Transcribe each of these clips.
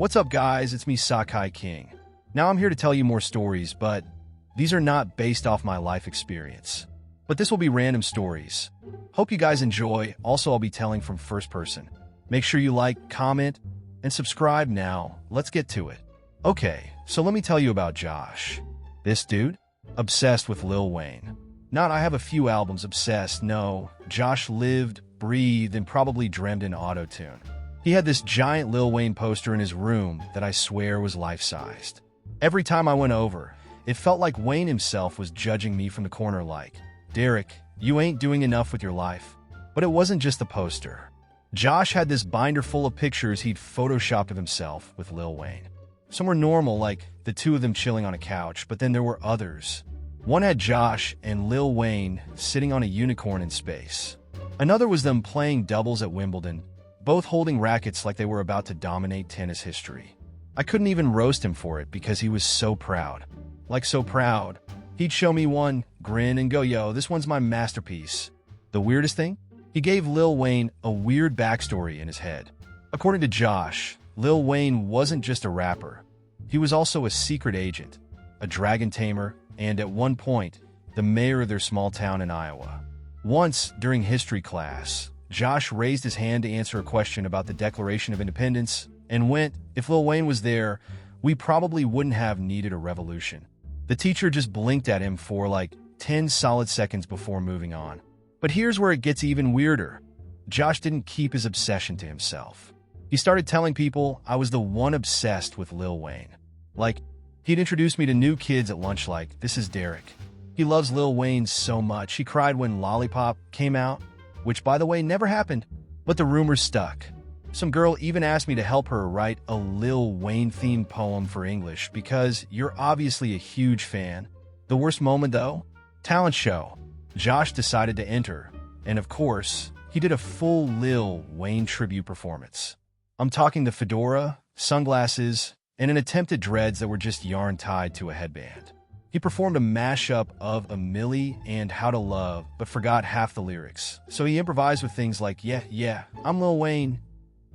What's up, guys? It's me, Sakai King. Now I'm here to tell you more stories, but these are not based off my life experience. But this will be random stories. Hope you guys enjoy. Also, I'll be telling from first person. Make sure you like, comment, and subscribe now. Let's get to it. Okay, so let me tell you about Josh. This dude? Obsessed with Lil Wayne. Not I have a few albums obsessed, no. Josh lived, breathed, and probably dreamed in auto-tune. He had this giant Lil Wayne poster in his room that I swear was life-sized. Every time I went over, it felt like Wayne himself was judging me from the corner like, "Derek, you ain't doing enough with your life." But it wasn't just the poster. Josh had this binder full of pictures he'd photoshopped of himself with Lil Wayne. Some were normal, like the two of them chilling on a couch, but then there were others. One had Josh and Lil Wayne sitting on a unicorn in space. Another was them playing doubles at Wimbledon, both holding rackets like they were about to dominate tennis history. I couldn't even roast him for it because he was so proud. Like so proud. He'd show me one, grin, and go, "Yo, this one's my masterpiece." The weirdest thing? He gave Lil Wayne a weird backstory in his head. According to Josh, Lil Wayne wasn't just a rapper. He was also a secret agent, a dragon tamer, and at one point, the mayor of their small town in Iowa. Once, during history class, Josh raised his hand to answer a question about the Declaration of Independence and went, "If Lil Wayne was there, we probably wouldn't have needed a revolution." The teacher just blinked at him for like 10 solid seconds before moving on. But here's where it gets even weirder. Josh didn't keep his obsession to himself. He started telling people I was the one obsessed with Lil Wayne. Like, he'd introduce me to new kids at lunch like, "This is Derek. He loves Lil Wayne so much. He cried when Lollipop came out," which, by the way, never happened, but the rumors stuck. Some girl even asked me to help her write a Lil Wayne-themed poem for English because you're obviously a huge fan. The worst moment, though? Talent show. Josh decided to enter, and of course, he did a full Lil Wayne tribute performance. I'm talking the fedora, sunglasses, and an attempt at dreads that were just yarn tied to a headband. He performed a mashup of A Milli and How to Love, but forgot half the lyrics. So he improvised with things like, yeah, I'm Lil Wayne.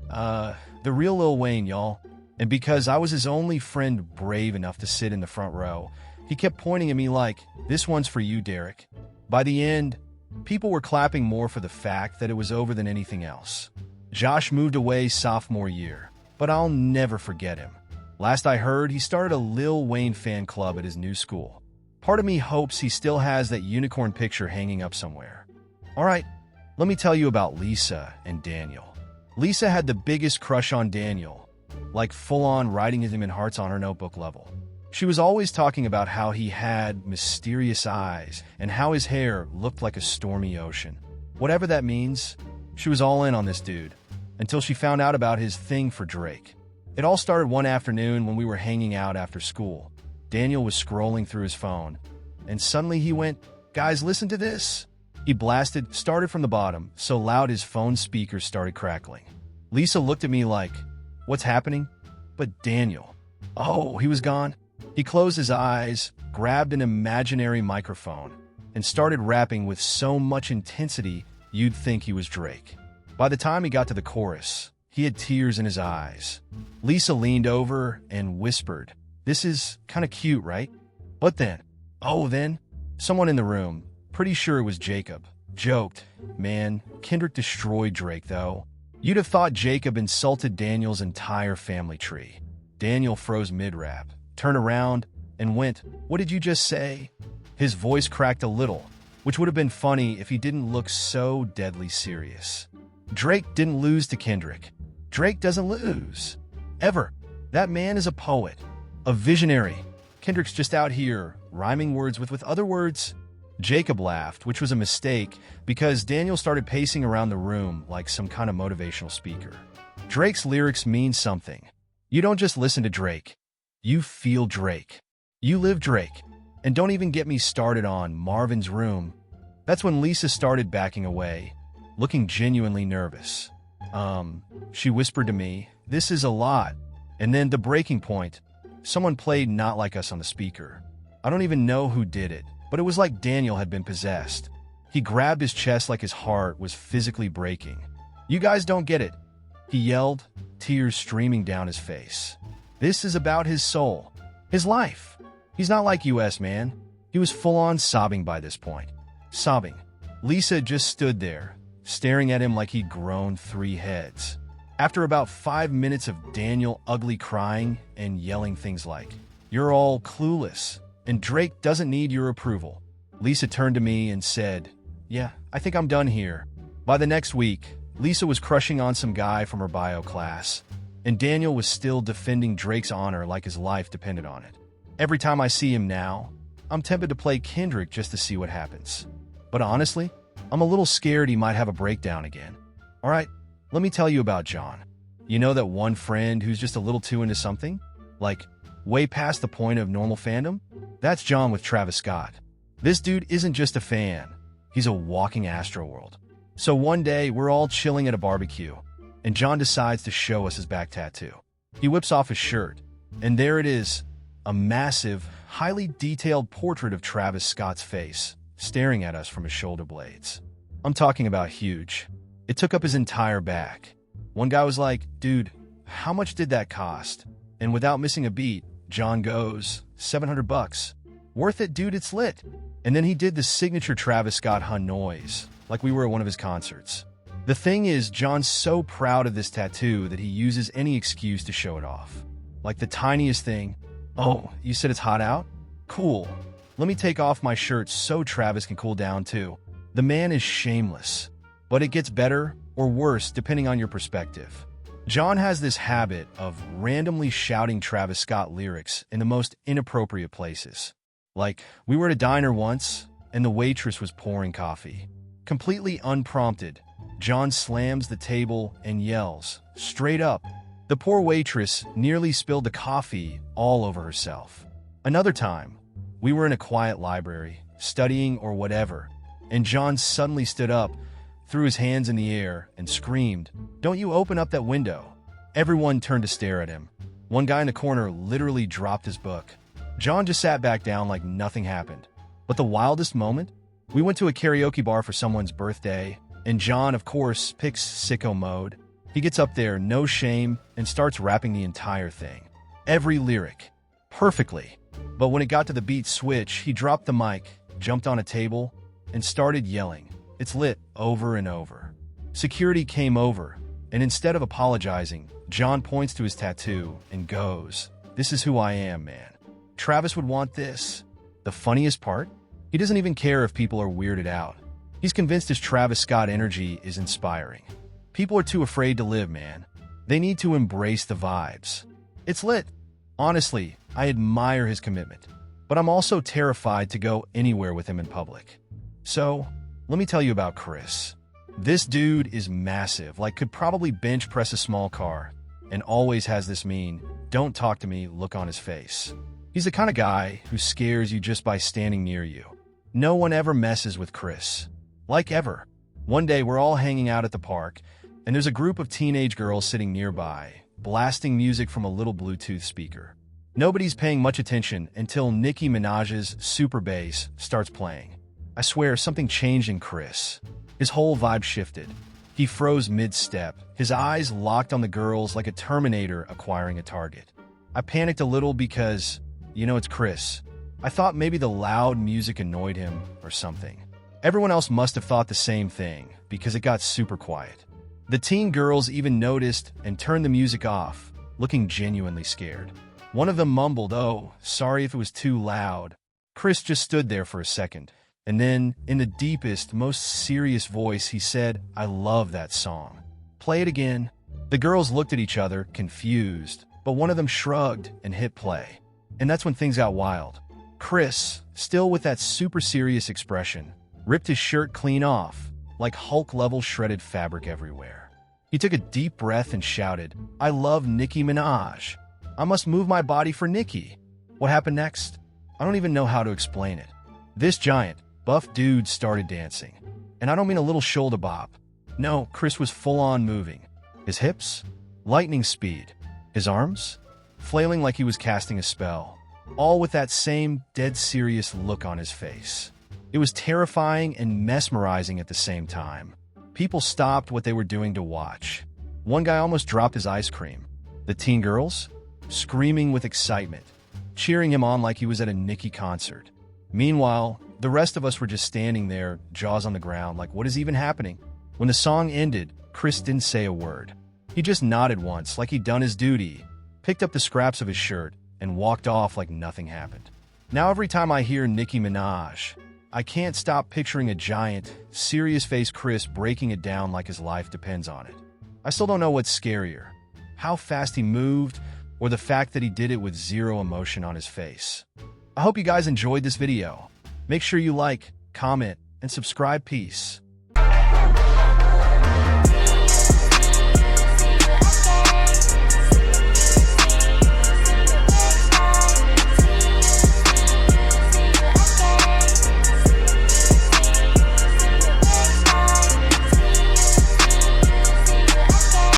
The real Lil Wayne, y'all. And because I was his only friend brave enough to sit in the front row, he kept pointing at me like, "This one's for you, Derek." By the end, people were clapping more for the fact that it was over than anything else. Josh moved away sophomore year, but I'll never forget him. Last I heard, he started a Lil Wayne fan club at his new school. Part of me hopes he still has that unicorn picture hanging up somewhere. Alright, let me tell you about Lisa and Daniel. Lisa had the biggest crush on Daniel, like full-on writing him in hearts on her notebook level. She was always talking about how he had mysterious eyes and how his hair looked like a stormy ocean. Whatever that means, she was all in on this dude, until she found out about his thing for Drake. It all started one afternoon when we were hanging out after school. Daniel was scrolling through his phone, and suddenly he went, "Guys, listen to this." He started from the bottom, so loud his phone speakers started crackling. Lisa looked at me like, "What's happening?" But Daniel, oh, he was gone. He closed his eyes, grabbed an imaginary microphone, and started rapping with so much intensity you'd think he was Drake. By the time he got to the chorus, he had tears in his eyes. Lisa leaned over and whispered, "This is kind of cute, right?" But then, someone in the room, pretty sure it was Jacob, joked, "Man, Kendrick destroyed Drake, though." You'd have thought Jacob insulted Daniel's entire family tree. Daniel froze mid-rap, turned around, and went, "What did you just say?" His voice cracked a little, which would have been funny if he didn't look so deadly serious. Drake didn't lose to Kendrick. Drake doesn't lose. Ever. That man is a poet. A visionary. Kendrick's just out here, rhyming words with other words. Jacob laughed, which was a mistake, because Daniel started pacing around the room like some kind of motivational speaker. Drake's lyrics mean something. You don't just listen to Drake. You feel Drake. You live Drake. And don't even get me started on Marvin's Room. That's when Lisa started backing away, looking genuinely nervous. She whispered to me, "This is a lot." And then the breaking point, someone played Not Like Us on the speaker. I don't even know who did it, but it was like Daniel had been possessed. He grabbed his chest like his heart was physically breaking. You guys don't get it. he yelled, tears streaming down his face. This is about his soul, his life. He's not like us, man. He was full-on sobbing by this point. Sobbing. Lisa just stood there, staring at him like he'd grown 3 heads. After about 5 minutes of Daniel ugly crying and yelling things like, "You're all clueless, and Drake doesn't need your approval," Lisa turned to me and said, "Yeah, I think I'm done here." By the next week, Lisa was crushing on some guy from her bio class, and Daniel was still defending Drake's honor like his life depended on it. Every time I see him now, I'm tempted to play Kendrick just to see what happens. But honestly, I'm a little scared he might have a breakdown again. All right, let me tell you about John. You know that one friend who's just a little too into something? Like, way past the point of normal fandom? That's John with Travis Scott. This dude isn't just a fan. He's a walking astroworld. So one day, we're all chilling at a barbecue, and John decides to show us his back tattoo. He whips off his shirt, and there it is, a massive, highly detailed portrait of Travis Scott's face, staring at us from his shoulder blades. I'm talking about huge. It took up his entire back. One guy was like, "Dude, how much did that cost?" And without missing a beat, John goes, $700. Worth it, dude, it's lit. And then he did the signature Travis Scott hun noise, like we were at one of his concerts. The thing is, John's so proud of this tattoo that he uses any excuse to show it off. Like the tiniest thing. "Oh, you said it's hot out? Cool. Let me take off my shirt so Travis can cool down too." The man is shameless. But it gets better or worse depending on your perspective. John has this habit of randomly shouting Travis Scott lyrics in the most inappropriate places. Like, we were at a diner once, and the waitress was pouring coffee. Completely unprompted, John slams the table and yells, straight up. The poor waitress nearly spilled the coffee all over herself. Another time, we were in a quiet library, studying or whatever, and John suddenly stood up, threw his hands in the air, and screamed, "Don't you open up that window." Everyone turned to stare at him. One guy in the corner literally dropped his book. John just sat back down like nothing happened. But the wildest moment? We went to a karaoke bar for someone's birthday, and John, of course, picks sicko mode. He gets up there, no shame, and starts rapping the entire thing. Every lyric. Perfectly. But when it got to the beat switch, he dropped the mic, jumped on a table, and started yelling, "It's lit," over and over. Security came over, and instead of apologizing, John points to his tattoo and goes, "This is who I am, man. Travis would want this." The funniest part? He doesn't even care if people are weirded out. He's convinced his Travis Scott energy is inspiring. People are too afraid to live, man. They need to embrace the vibes. It's lit. Honestly, I admire his commitment, but I'm also terrified to go anywhere with him in public. So, let me tell you about Chris. This dude is massive, like could probably bench press a small car, and always has this mean, "Don't talk to me" look on his face. He's the kind of guy who scares you just by standing near you. No one ever messes with Chris. Like ever. One day we're all hanging out at the park, and there's a group of teenage girls sitting nearby, blasting music from a little Bluetooth speaker. Nobody's paying much attention until Nicki Minaj's Super Bass starts playing. I swear something changed in Chris. His whole vibe shifted. He froze mid-step, his eyes locked on the girls like a Terminator acquiring a target. I panicked a little because, it's Chris. I thought maybe the loud music annoyed him or something. Everyone else must have thought the same thing because it got super quiet. The teen girls even noticed and turned the music off, looking genuinely scared. One of them mumbled, "Oh, sorry if it was too loud." Chris just stood there for a second, and then, in the deepest, most serious voice, he said, "I love that song. Play it again." The girls looked at each other, confused, but one of them shrugged and hit play. And that's when things got wild. Chris, still with that super serious expression, ripped his shirt clean off, like Hulk-level shredded fabric everywhere. He took a deep breath and shouted, "I love Nicki Minaj. I must move my body for Nicki." What happened next? I don't even know how to explain it. This giant, buff dude started dancing. And I don't mean a little shoulder bop. No, Chris was full-on moving. His hips? Lightning speed. His arms? Flailing like he was casting a spell. All with that same dead serious look on his face. It was terrifying and mesmerizing at the same time. People stopped what they were doing to watch. One guy almost dropped his ice cream. The teen girls, screaming with excitement, cheering him on like he was at a Nicki concert. Meanwhile, the rest of us were just standing there, jaws on the ground, like, what is even happening? When the song ended, Chris didn't say a word. He just nodded once, like he'd done his duty, picked up the scraps of his shirt, and walked off like nothing happened. Now every time I hear Nicki Minaj, I can't stop picturing a giant, serious-faced Chris breaking it down like his life depends on it. I still don't know what's scarier, how fast he moved, or the fact that he did it with zero emotion on his face. I hope you guys enjoyed this video. Make sure you like, comment, and subscribe. Peace.